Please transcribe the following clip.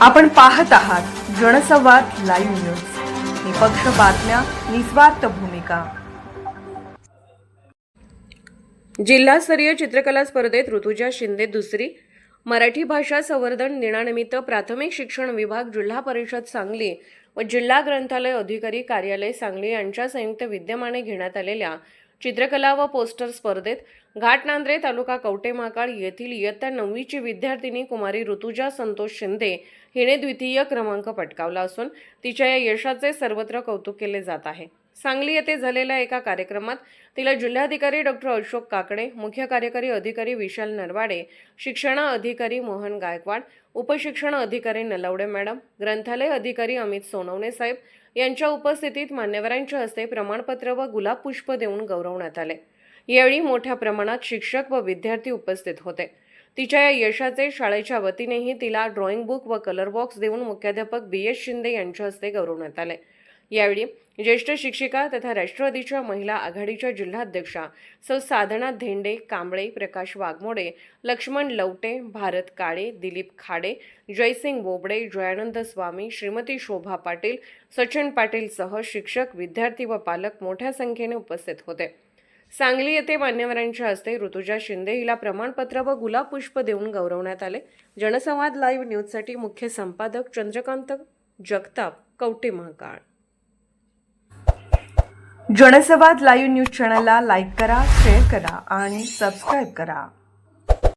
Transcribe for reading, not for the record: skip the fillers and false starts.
आपण पाहत आहात जनसंवाद लाईव्ह न्यूज, निपक्ष बातम्या, निस्वार्थ भूमिका। जिल्हास्तरीय चित्रकला स्पर्धेत ऋतुजा शिंदे दुसरी। मराठी भाषा संवर्धन दिनानिमित्त प्राथमिक शिक्षण विभाग, जिल्हा परिषद सांगली व जिल्हा ग्रंथालय अधिकारी कार्यालय सांगली यांच्या संयुक्त विद्यमाने घेण्यात आलेल्या चित्रकला व पोस्टर स्पर्धेत घाटनांद्रे तालुका कवठेमहांकाळ येथील इयत्ता 9वीची विद्यार्थिनी कुमारी ऋतुजा संतोष शिंदे हिने द्वितीय क्रमांक पटकावला असून तिच्या या यशाचे सर्वत्र कौतुक केले जात आहे। सांगली येथे झालेल्या एका कार्यक्रमात तिला जिल्हाधिकारी डॉ. अशोक काकडे, मुख्य कार्यकारी अधिकारी विशाल नरवाडे, शिक्षण अधिकारी मोहन गायकवाड, उपशिक्षण अधिकारी नलवडे मॅडम, ग्रंथालय अधिकारी अमित सोनवणे साहेब यांच्या उपस्थितीत मान्यवरांच्या हस्ते प्रमाणपत्र व गुलाब पुष्प देऊन गौरवण्यात आले। यावेळी मोठ्या प्रमाणात शिक्षक व विद्यार्थी उपस्थित होते। तिच्या या यशाचे शाळेच्या वतीनेही तिला ड्रॉइंग बुक व कलर बॉक्स देऊन मुख्याध्यापक BS शिंदे यांच्या हस्ते गौरवण्यात आले। यावेळी ज्येष्ठ शिक्षिका तथा राष्ट्रवादीच्या महिला आघाडीच्या जिल्हाध्यक्षा सौ साधना धेंडे कांबळे, प्रकाश वाघमोडे, लक्ष्मण लवटे, भारत काळे, दिलीप खाडे, जयसिंग बोबडे, जयानंद स्वामी, श्रीमती शोभा पाटील, सचिन पाटील सह शिक्षक, विद्यार्थी व पालक मोठ्या संख्येने उपस्थित होते। सांगली येथे मान्यवरांच्या हस्ते ऋतुजा शिंदे हिला प्रमाणपत्र व गुलाब पुष्प देऊन गौरवण्यात आले। जनसंवाद लाईव्ह न्यूजसाठी मुख्य संपादक चंद्रकांत जगताप, कवठेमहांकाळ। जनसंवाद लाईव्ह न्यूज चॅनलला लाईक करा, शेअर करा आणि सबस्क्राईब करा।